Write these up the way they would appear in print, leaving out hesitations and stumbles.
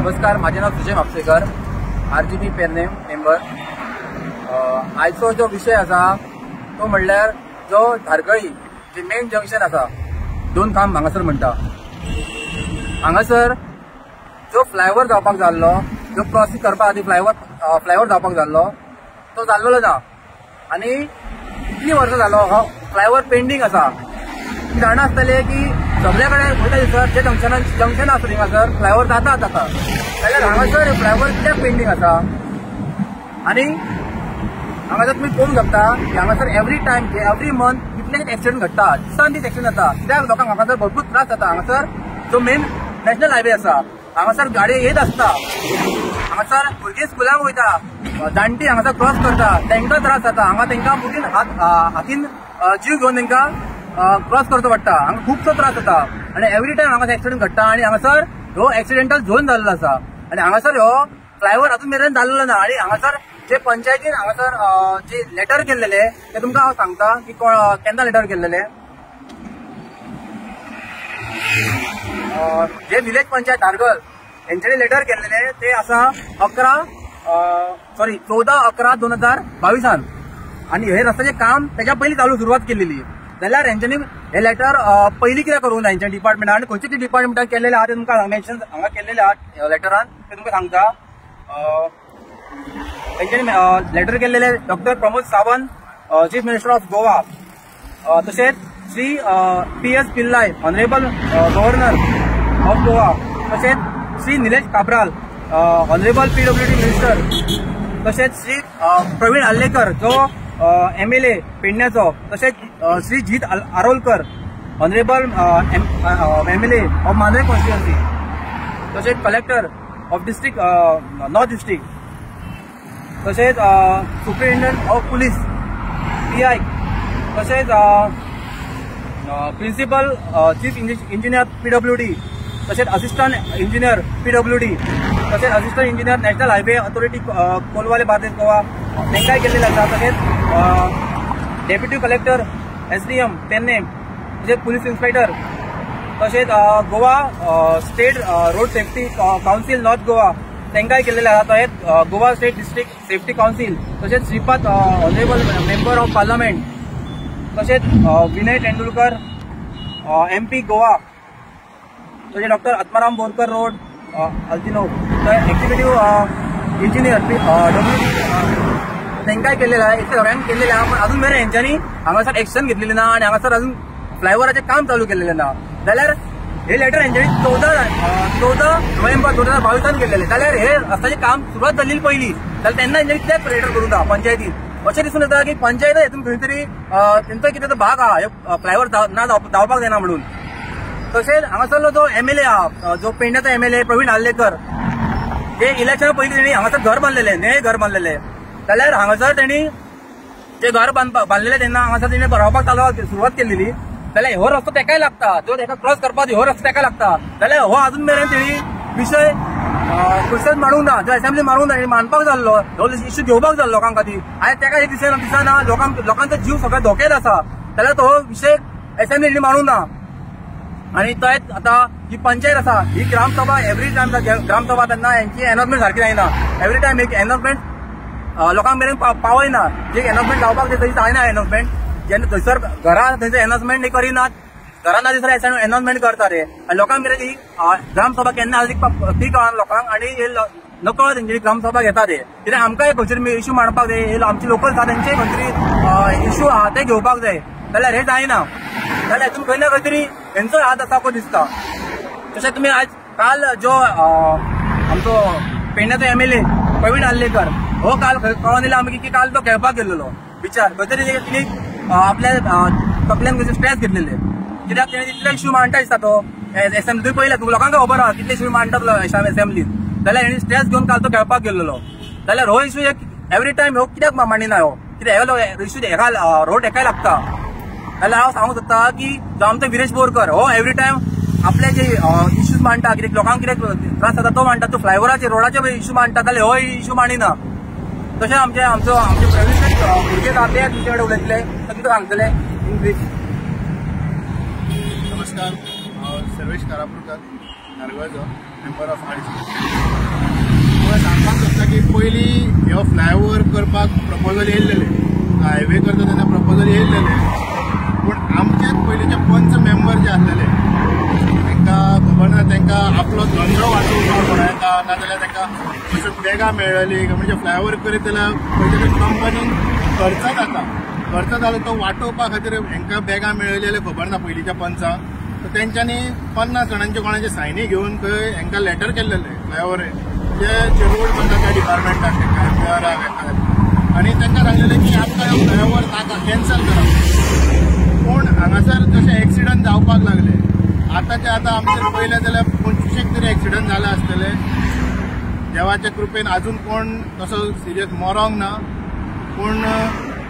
नमस्कार, माझे नाव Sujay Mhapsekar, RGB Pernem member. आजचो जो विषय आसा तो म्हणल्यार जो धारगळी जे मेन जंक्शन आसा दोन खांब हांगासर म्हणटा, हांगासर जो फ्लायओव्हर जावपाक जाल्लो, जो क्रॉसिंग करपा खातीर फ्लायओव्हर जावपाक जाल्लो तो जाल्लो ना आनी कितली वर्सां जालो हो फ्लायओव्हर पेंडिंग आसा। जाणा आसतले की सगळे कडेन वयता दिसत जे जंक्शन आसा थिंगासर फ्लायओव्हर जाता जाल्यार हांगासर फ्लायओव्हर कित्याक पेंडिंग आसा। आनी हांगासर तुमी पळोवंक शकता की हांगासर एवरी मंथ कितलेशेच एक्सिडेंट घडटा, दिसान दीस एक्सिडेंट जाता। कित्याक लोकांक हांगासर भरपूर त्रास जाता। हांगासर जो मेन नॅशनल हायवे आसा, हांगासर गाडयो येत आसता, हांगासर भुरगीं स्कुलाक वयता, जाणटी हांगासर क्रॉस करता, तांकां त्रास जाता। हांगा तांकां मुठीन हातीन जीव घेवन तांकां क्रॉस करचो पडटा, हांगा खुबसो त्रास जाता आनी एवरी टायम हांगासर एक्सिडेंट घडटा। आनी हांगासर ह्यो एक्सिडेंटल झोन जाल्लो आसा आनी हांगासर ह्यो फ्लायओव्हर अजून मेरेन जाल्लो ना। आनी हांगासर जे पंचायतीन हांगासर जे लेटर केल्लेले ते तुमकां हांव सांगता की केन्ना लेटर केल्लेले। जे विलेज पंचायत धारगळ हेंच्यांनी लेटर केल्लेले ते आसा 14/11/2022 आनी हे रस्त्याचें काम तेच्या पयलीं सुरवात केल्ली। जाल्यार हेंच्यांनी हे लेटर पयलीं कित्याक करूंक ना हेंच्या डिपार्टमेंटान आनी खंयच्या डिपार्टमेंटान केल्लेले आहा ते तुमकां मेन्शन हांगा केल्लेले आहा लेटरान, ते तुमकां सांगता। तेंच्यांनी लेटर केल्लेले doctor Pramod Sawant, chief minister of Goa, तशेंच Shri PS Pillai, honourable governor of Goa, तशेंच Shri Nilesh Cabral, honourable PWD minister, तशेंच श्री प्रवीण आल्लेकर जो MLA पेडण्याचो, तशेंच Shri Jeet Arolkar, honourable MLA of Mandrem constituency, तशेंच collector of district north district, तशेंच सुप्रिटेंडंट ऑफ पुलीस PI, तशेंच प्रिन्सिपल चीफ इंजिनियर PWD, तशेंच असिस्टंट इंजिनियर PWD, तशेंच assistant engineer national highway authority Colvale Bardez Goa तेंकाय केल्लेले आसा। तशेंच डेप्युटी कलेक्टर SDM पेरनेम, तशेंच पुलीस इन्स्पेक्टर, तशेंच Goa state road safety council north Goa तेंकाय केल्लेले आसा। तशेंच Goa state district safety council, तशेंच Shripad honourable member of parliament, तशेंच विनय तेंडुलकर MP गोवा, तशेंच doctor Atmaram Borkar road Altinho, executive engineer तेंकाय केल्लेले आहे। इतले सगळ्यांक केल्लेले आहा, पण अजून मेरेन हेंच्यांनी हांगासर एक्शन घेतलेले ना आनी हांगासर अजून फ्लायओव्हराचें काम चालू केल्लेले ना। जाल्यार हे लेटर हेंच्यांनी 14 नोव्हेंबर 2022 केल्लेले। जाल्यार हे रस्त्याचें काम सुरवात जाल्ली पयलीं, जाल्यार तेन्ना हेंच्यांनी कित्याक लेटर करूं ना पंचायतीन। अशें दिसून येता की पंचायत हेतून खंय तरी तेंचो कितें भाग आहा हे फ्लायओव्हर ना जावपाक जायना म्हणून। तशेंच हांगासरलो जो MLA आहा, जो पेडण्याचो MLA प्रवीण आल्लेकर, जे इलेक्शना पयलीं तेणी हांगासर घर बांदलेले, नये घर बांदलेले। जाल्यार हांगासर तेणी जे घर बांदलेले तेन्ना हांगासर तेणी रावपाक सुरवात केल्ली। जाल्यार हो रस्तो तेकाय लागता, जो तेका क्रॉस करपाक हो रस्तो तेका लागता। जाल्यार हो अजून मेरेन तेणी विशय क्वेश्चन मारूंक ना, जो असेंब्ली मारूंक ना, मांडपाक जाल्लो, हो इश्यू घेवपाक जाल्लो लोकां खातीर। आयज तेका हे दिसना लोकांचो जीव सगळ्या धोक्यात आसा, जाल्यार तो विशय असेंब्लीनी मारूंक ना। आनी तोच आतां ही पंचायत आसा, ही ग्रामसभा एवरी टायम ग्रामसभा तेन्ना हेंची अनाउन्समेंट सारकी जायना। एवरी टायम एक अनाउन्समेंट लोकांक मेरेन पावयना, जे अनाउन्समेंट जावपाक जाय थंय जायना अनाउन्समेंट। जेन्ना थंयसर घरा थंयसर अनाउन्समेंट करिनात, घरांना दिसर अनाउन्समेंट करता रे, आनी लोकांक मेरेन ही ग्रामसभा केन्ना ती कळना लोकांक। आनी हे नकळत तेंची ग्रामसभा घेता ते, कित्याक आमकांय खंयतरी इश्यू मांडपाक जाय, हे आमचे लोकल आसा तेंचे खंयतरी इश्यू आहा ते घेवपाक जाय, जाल्यार हे जायना। जाल्यार हेतून खंय ना खंय तरी हेंचो हात आसा को दिसता। तशेंच तुमी आज काल जो आमचो पेडण्याचो MLA प्रवीण आल्लेकर हो काल कळोवन दिला आमी की काल तो खेळपाक गेल्लो विचार खंय तरी तिणी आपल्या तकल्यान स्ट्रेस घेतलेले, कित्याक तेणी तितले इश्यू मांडटा दिसता तो असेंब्ली पयल्या तुमकां लोकांक खबर आहा कितले इश्यू मांडटा असेंब्लीन। जाल्यार हेणी स्ट्रेस घेवन काल तो खेळपाक गेल्लो। जाल्यार हो इश्यू एवरी टायम हो कित्याक मांडिना, हो कित्याक हे इश्यू हेका रोड हेकाय लागता। जाल्यार हांव सांगूंक सोदता की जो आमचो विरेश बोरकर हो एवरी टायम आपले जे इश्यूज मांडटा, कित्याक लोकांक कित्याक त्रास जाता तो मांडटा, तो फ्लायओव्हराचे रोडाचे इश्यू मांडटा, जाल्यार हो इश्यू मांडिना। तशें आमचे प्रेविडेंट भुरगे जाते तुमचे कडेन उलयतले, तुमकां सांगतले इंग्लीश। नमस्कार, हांव सर्वेश कारापुरकार नारगोळचो मेंबर ऑफ आरजी. सांगपाक सोदता की पयलीं ह्यो फ्लायओव्हर करपाक प्रपोजल येयल्लेले, हायवे करता तेन्ना प्रपोजल येयल्लेले, पूण आमचेच पयलींचे पंच मेंबर जे आसलेले तांकां खबर ना, तांकां आपलो धंदो वाडोवपाक म्हणून येता, नाजाल्यार तांकां अश्यो बॅगां मेळ्ळली म्हणजे फ्लायओव्हर करीत जाल्यार खंय कंपनीन खर्च जालो तो वांटोवपा खातीर हांकां बॅगां मेळ्ळलेले खबर ना पयलींच्या पंचांक. सो तेंच्यांनी 50 जाणांचे कोणाचे सायनी घेवन थंय हांकां लेटर केल्लेले फ्लायओव्हर जे रोड बांदता डिपार्टमेंटाक तांकां एम्प्लॉयराक हाका, आनी तांकां सांगलेलें की आमकां हो फ्लायओव्हर नाका, कॅन्सल करप. पूण हांगासर जशे एक्सिडंट जावपाक लागले, आतांचे आतां आमचे पळयलें जाल्यार 25 तरी एक्सिडंट जाले आसतले. देवाच्या कृपेन अजून कोण तसो सिरियस मरोंक ना, पूण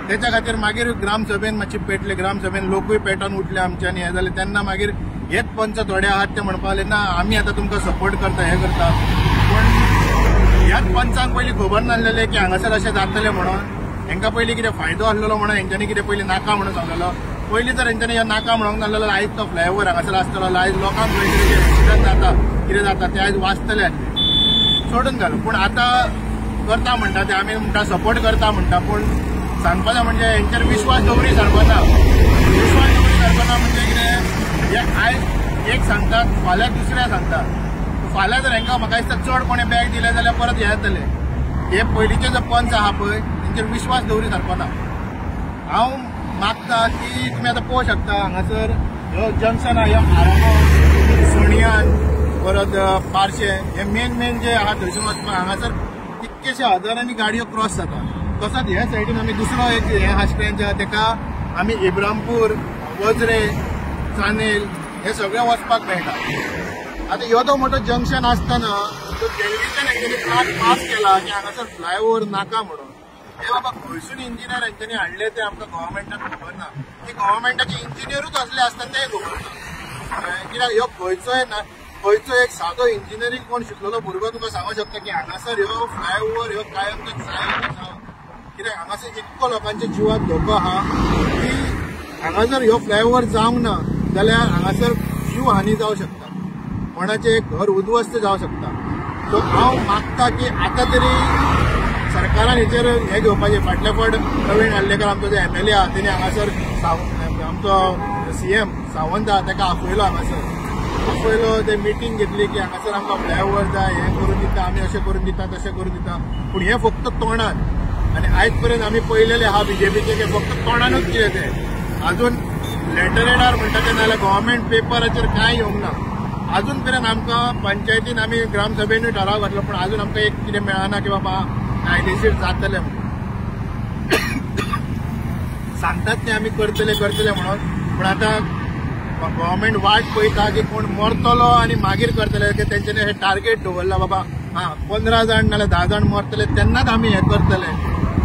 त्याच्या खातीर मागीर ग्रामसभेन मातशी पेटले, ग्रामसभेन लोकूय पेटोवन उठले आमच्यानी हें जालें. तेन्ना मागीर हेच पंच थोडे आहात ते म्हणपाक लागले ना आमी आतां तुमकां सपोर्ट करता, हें करता. पूण ह्याच पंचांक पयलीं खबर नासलेलें की हांगासर अशें जातलें म्हणून. हांकां पयलीं कितें फायदो आसलेलो म्हणून हेंच्यांनी कितें पयलीं नाका म्हणून सांगलेलो. पयलीं जर हेंच्यांनी हें नाका म्हणूंक नासलेलो आयज तो फ्लायओव्हर हांगासर आसतलो, आयज लोकांक खंय कितें एक्सिडंट जाता, कितें जाता ते आयज वाचतले आसले. सोडून घाल. पूण आतां करता म्हणटा ते आमी म्हणटा सपोर्ट करता म्हणटा, पूण सांगपाचें म्हणजे हेंचेर विश्वास दवरी सारको म्हणजे कितें, हे आयज एक सांगतात फाल्यां दुसऱ्या सांगतात. फाल्यां जर हांकां म्हाका दिसता चड कोणें बॅग दिलें जाल्यार परत हे येतले. हे पयलींचे जो पंच आहा पळय तेंचेर विश्वास दवरी सारको ना. हांव मागता की तुमी आतां पळोवंक शकता हांगासर ह्यो जंक्शन आहा, ह्यो आरामो, सोणियान, परत पार्शे, हे मेन जे आहा थंयसून वचपाक हांगासर कितकेशे हजारांनी गाडयो क्रॉस जाता. तसोच ह्या सायडीन आमी दुसरो एक हे आहा स्ट्रेंच आहा तेका आमी इब्रामपूर, वज्रे, चानेल हे सगळे वचपाक मेळटा. आतां ह्यो तो मोठो जंक्शन आसतना तो दिल्लीच्यान हेंच्यांनी पास केला की हांगासर फ्लायओव्हर नाका म्हणून. हे बाबा खंयसून इंजिनियर हेंच्यांनी हाडले ते आमकां गव्हर्मेंटाक खबर ना. ते गव्हर्मेंटाचे इंजिनियरूच असले आसता तें खबर ना. कित्याक ह्यो खंयचो एक सादो इंजिनियरींग कोण शिकलेलो भुरगो तुका सांगूंक शकता की हांगासर ह्यो फ्लायओव्हर ह्यो कायमचो जाय. कित्याक हांगासर इतको लोकांच्या जिवाक धोको आहा की हांगासर ह्यो फ्लायओव्हर जावंक ना जाल्यार हांगासर जीव हानी जावंक शकता, कोणाचें एक घर उद्ध्वस्त जावंक शकता. सो हांव मागता की आतां तरी सरकारान हेचेर हें घेवपाचें. फाटल्या फावट प्रवीण हल्लेकर आमचो जो MLA आहा तेणी हांगासर आमचो CM सावंत आहा ताका आपयलो, आपयलो ते मिटींग घेतली की हांगासर आमकां फ्लायओव्हर जाय, हें करून दिता आमी, अशें करून दिता तशें करून दिता. पूण हें फक्त तोंडान, आनी आयज पर्यंत आमी पळयलेले आहा BJPचे की फक्त तोंडानूच कितें तें, अजून लेटरेडार म्हणटा तें नाल्यार गव्हर्मेंट पेपराचेर कांय येवंक ना. अजून पर्यंत आमकां पंचायतीन आमी ग्रामसभेनूय ठराव घातलो पूण अजून आमकां एक कितें मेळना की बाबा कायदेशीर जातलें म्हणून. सांगतात तें आमी करतले म्हणून, पूण आतां गव्हर्मेंट वाट पळयता की कोण मरतलो आनी मागीर करतले. की तेंच्यांनी हे टार्गेट दवरला बाबा 15 जाण नाल्यार 10 जाण मरतले तेन्नाच आमी हें करतले,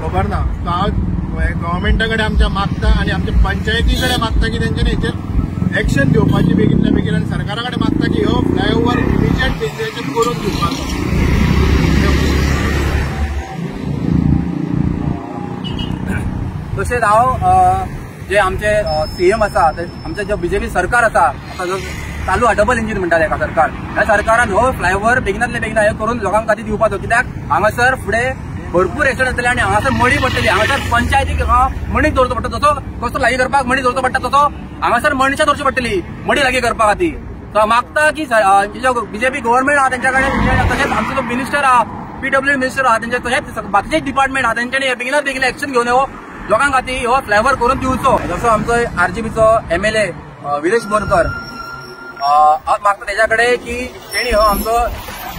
खबर ना. सो हांव गव्हर्मेंटा कडेन आमच्या मागता आनी आमच्या पंचायती कडेन मागता की तेंच्यांनी हेचेर एक्शन घेवपाची बेगींतल्या बेगीन, आनी सरकारा कडेन मागता की हो फ्लायओव्हर इमिजिएट बेसिसाचेर करून दिवपाचो. तशेंच हांव जे आमचे CM आसा, आमचे जे BJP सरकार आसा, आतां जो चालू आहा डबल इंजीन म्हणटा एका सरकार, ह्या सरकारान हो फ्लायओव्हर बेगिनातले बेगिना हे करून लोकांक खातीर दिवपाचो. कित्याक हांगासर फुडें भरपूर एक्सिडंट जातले आनी हांगासर मणी पडटली. हांगासर पंचायतीक मणीक दवरचो पडटा, जसो कसो लागीं करपाक मणी दवरचो पडटा तसो हांगासर मणीच्या दवरची पडटली मणी लागीं करपा खातीर. सो मागता की जो BJP गव्हर्मेंट आहा तेंच्या कडेन, तशेंच आमचो जो मिनिस्टर आहा PWD मिनिस्टर आहा तेंचे, तशेंच बाकीचे डिपार्टमेंट आहा तेंच्यांनी हे बेगिनात बेगीन एक्शन घेवन हो लोकांक खातीर हो फ्लायओव्हर करून दिवचो. जसो आमचो RGBचो MLA विरेश बोरकर, हांव मागता तेच्या कडेन की तेणी हो आमचो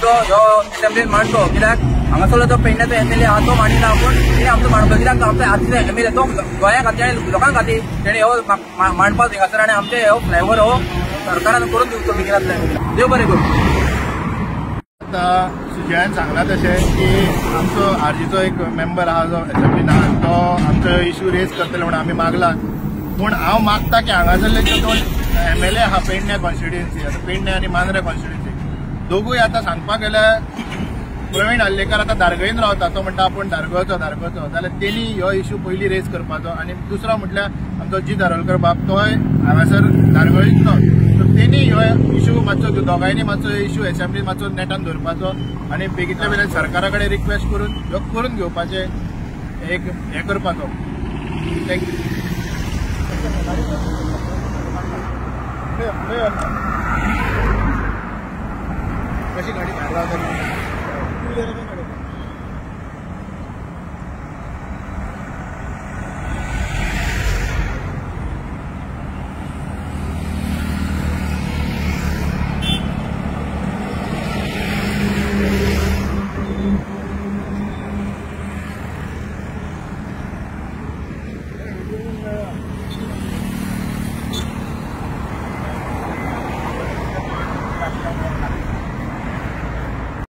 ह्यो असेंब्लीन मांडचो. कित्याक हांगासरलो जो पेडण्याचो MLA आहा तो मांडिना, पूण तेणी आमचो मांडचो. कित्याक आमचो आरजीचो MLA तो गोंया खातीर आनी लोकां खातीर तेणी हो मांडपाचो हिंगासर, आनी आमचे हो फ्लायओव्हर हो सरकारान करून दिवचो बेगिनातले. देव बरें करूं. आतां सुजयान सांगला तशें की आमचो RGचो एक मेंबर आहा जो असेंब्लीन आहा तो आमचो इश्यू रेज करतले म्हणून आमी मागला. पूण हांव मागता की हांगासरले जे 2 MLA आहा पेडण्या कॉन्स्टिट्युएन्सी, आतां पेडण्या आनी मांद्रे कॉन्स्टिट्युएन्सी, दोगूय आतां सांगपाक गेल्यार प्रवीण हल्लेकर आतां धारगळीन रावता, तो म्हणटा आपूण धारगळचो जाल्यार तेणी हो इश्यू पयलीं रेज करपाचो. आनी दुसरो म्हटल्यार आमचो जी धारोलकर बाब तोय हांगासर धारगळीचो, सो दोगांयनी हो इशू मातसो दोगांयनी मातसो इशू असेंब्लीन मातसो नेटान धरपाचो आनी बेगितल्या बेगीन सरकारा कडेन रिक्वेस्ट करून ह्यो करून घेवपाचे एक हें करपाचो. थँक्यू. कशी गाडी भायर रावता